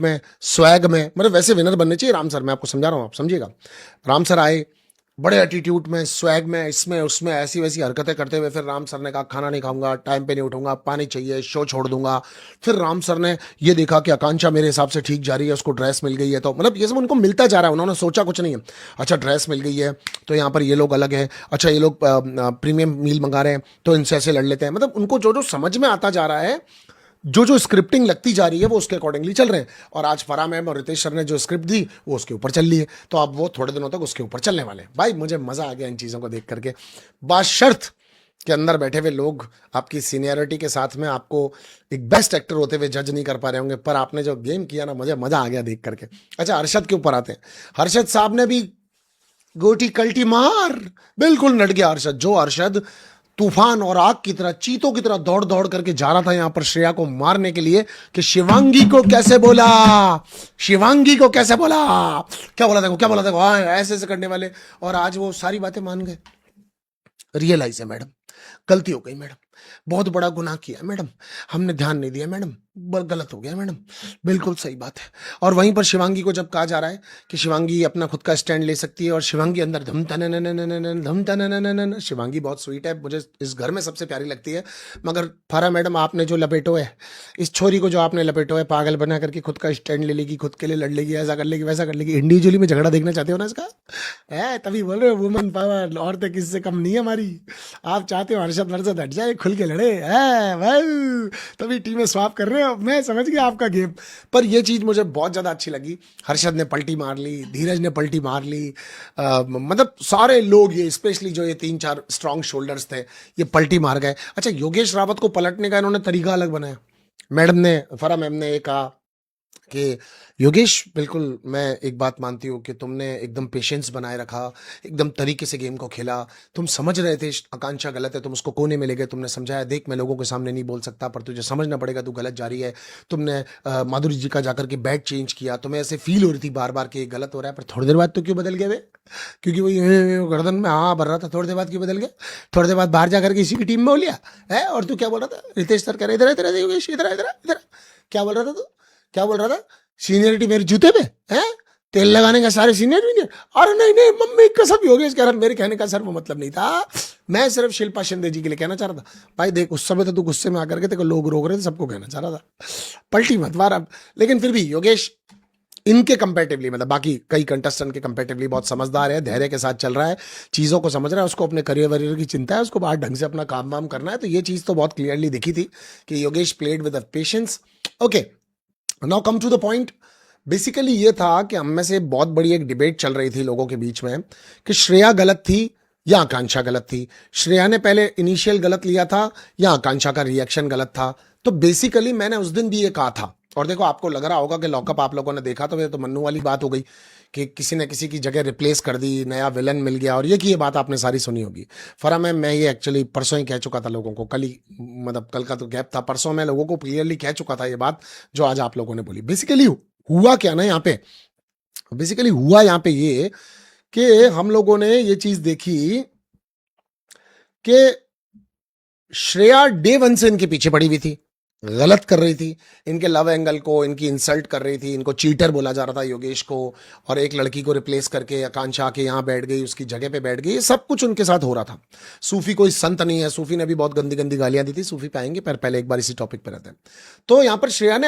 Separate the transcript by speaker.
Speaker 1: में, स्वैग में, मतलब वैसे विनर बनने चाहिए राम सर। मैं आपको समझा रहा हूँ, आप समझिएगा। राम सर आए बड़े एटीट्यूड में, स्वैग में, इसमें उसमें ऐसी वैसी हरकतें करते हुए, फिर राम सर ने कहा खाना नहीं खाऊंगा, टाइम पे नहीं उठूंगा, पानी चाहिए, शो छोड़ दूंगा। फिर राम सर ने ये देखा कि आकांक्षा मेरे हिसाब से ठीक जा रही है, उसको ड्रेस मिल गई है, तो मतलब ये सब उनको मिलता जा रहा है, उन्होंने सोचा कुछ नहीं है। अच्छा ड्रेस मिल गई है तो यहाँ पर ये लोग अलग हैं, अच्छा ये लोग प्रीमियम मील मंगा रहे हैं तो इनसे ऐसे लड़ लेते हैं। मतलब उनको जो जो समझ में आता जा रहा है, जो जो स्क्रिप्टिंग लगती जा रही है, वो उसके अकॉर्डिंगली चल रहे हैं। और आज फराह मैम और रितेश सर ने जो स्क्रिप्ट दी वो उसके ऊपर चल रही है, तो अब वो थोड़े दिनों तक उसके ऊपर चलने वाले हैं। भाई मुझे मजा आ गया इन चीजों को देख करके, बाशर्त के अंदर बैठे हुए लोग आपकी सीनियरिटी के साथ में आपको एक बेस्ट एक्टर होते हुए जज नहीं कर पा रहे होंगे, पर आपने जो गेम किया ना, मुझे मजा आ गया देख करके। अच्छा हर्षद के ऊपर आते हैं। हर्षद साहब ने भी गोटी कल्टी मार, बिल्कुल नट गया हर्षद। जो हर्षद तूफान और आग की तरह, चीतों की तरह दौड़ दौड़ करके जा रहा था यहां पर श्रेया को मारने के लिए, कि शिवांगी को कैसे बोला, शिवांगी को कैसे बोला, क्या बोला देखो, क्या बोला देखो, हाँ ऐसे ऐसे करने वाले। और आज वो सारी बातें मान गए। रियलाइज है मैडम, गलती हो गई मैडम, बहुत बड़ा गुनाह किया मैडम, हमने ध्यान नहीं दिया मैडम, गलत हो गया मैडम, बिल्कुल सही बात है। और वहीं पर शिवांगी को जब कहा जा रहा है कि शिवांगी अपना खुद का स्टैंड ले सकती है, और शिवांगी अंदर धम तन धम तन, शिवांगी बहुत स्वीट है, मुझे इस घर में सबसे प्यारी लगती है। मगर फारा मैडम आपने जो लपेटो है, इस छोरी को जो आपने लपेटो है, पागल बना करके खुद का स्टैंड ले लेगी, खुद के लिए लड़ लेगी, ऐसा कर लेगी, वैसा कर लेगी। इंडिविजुअली में झगड़ा देखना चाहते हो ना इसका, है तभी बोल रहे हो वुमन पावर, औरतें किससे कम नहीं है हमारी। आप चाहते हो हर्षद वर्षद हट जाए, खुल के लड़े, है भाई, तभी टीमें स्वाप कर रहे हो। मैं समझ गया आपका गेम, पर ये चीज मुझे बहुत ज्यादा अच्छी लगी। हर्षद ने पलटी मार ली, धीरज ने पलटी मार ली, मतलब सारे लोग, ये स्पेशली जो ये 3-4 स्ट्रॉन्ग शोल्डर्स थे, ये पलटी मार गए। अच्छा योगेश रावत को पलटने का इन्होंने तरीका अलग बनाया। मैडम ने, फरा मैम ने ये कहा कि योगेश बिल्कुल, मैं एक बात मानती हूँ कि तुमने एकदम पेशेंस बनाए रखा, एकदम तरीके से गेम को खेला, तुम समझ रहे थे आकांक्षा गलत है, तुम उसको कोने में ले गए, तुमने समझाया देख मैं लोगों के सामने नहीं बोल सकता, पर तुझे समझना पड़ेगा तू गलत जा रही है। तुमने माधुरी जी का जाकर के बैट चेंज किया, तुम्हें ऐसे फील हो रही थी बार बार कि ये गलत हो रहा है, पर थोड़ी देर बाद तो क्यों बदल गए वे, क्योंकि वो गर्दन में हाँ भर रहा था, थोड़ी देर बाद क्यों बदल गया, थोड़ी देर बाद बाहर जाकर के इसी की टीम में हो लिया है। और तू क्या बोल रहा था, रितेश सर कह रहे इधर इधर योगेश, इधर इधर इधर, क्या बोल रहा था तू, क्या बोल रहा था, सीनियरिटी मेरे जूते पे है, तेल लगाने का सारे सीनियर भी नहीं। अरे नहीं नहीं मम्मी कसम, योगेश कह रहा, मेरे कहने का सर वो मतलब नहीं था, मैं सिर्फ शिल्पा शिंदे जी के लिए कहना चाह रहा था। भाई देख उस समय तो तू गुस्से में आकर के तेरे को लोग रोक रहे थे, सबको कहना चाह रहा था, पलटी मत मार अब। लेकिन फिर भी योगेश इनके कंपेटिवली, मतलब बाकी कई कंटेस्टेंट के कंपेटिवली बहुत समझदार है, धैर्य के साथ चल रहा है, चीज़ों को समझ रहा है, उसको अपने करियर वरियर की चिंता है, उसको बाहर ढंग से अपना काम वाम करना है। तो ये चीज़ तो बहुत क्लियरली दिखी थी कि Yogesh played with patience. Okay now come to the point. Basically ये था कि हम में से बहुत बड़ी एक डिबेट चल रही थी लोगों के बीच में कि श्रेया गलत थी या आकांक्षा गलत थी। श्रेया ने पहले इनिशियल गलत लिया था या आकांक्षा का रिएक्शन गलत था। तो बेसिकली मैंने उस दिन भी ये कहा था, और देखो आपको लग रहा होगा कि लॉकअप आप लोगों ने देखा तो ये तो मन्नू वाली बात हो गई कि किसी ने किसी की जगह रिप्लेस कर दी, नया विलन मिल गया, और ये बात आपने सारी सुनी होगी। फरा मैं ये एक्चुअली परसों ही कह चुका था लोगों को, कल ही, मतलब कल का तो गैप था, परसों मैं लोगों को क्लियरली कह चुका था ये बात जो आज आप लोगों ने बोली। बेसिकली हुआ क्या ना यहाँ पे, बेसिकली हुआ यहाँ पे ये कि हम लोगों ने ये चीज देखी कि श्रेया डे वन से इनके पीछे पड़ी हुई थी, गलत कर रही थी, इनके लव एंगल को, इनकी इंसल्ट कर रही थी, इनको चीटर बोला जा रहा था योगेश को, और एक लड़की को रिप्लेस करके आकांक्षा आके यहाँ बैठ गई, उसकी जगह पे बैठ गई, ये सब कुछ उनके साथ हो रहा था। सूफी कोई संत नहीं है, सूफी ने भी बहुत गंदी गंदी गालियां दी थी, सूफी पे आएंगे, पर पहले एक बार इसी टॉपिक पे रहते हैं। तो यहाँ पर श्रेया ने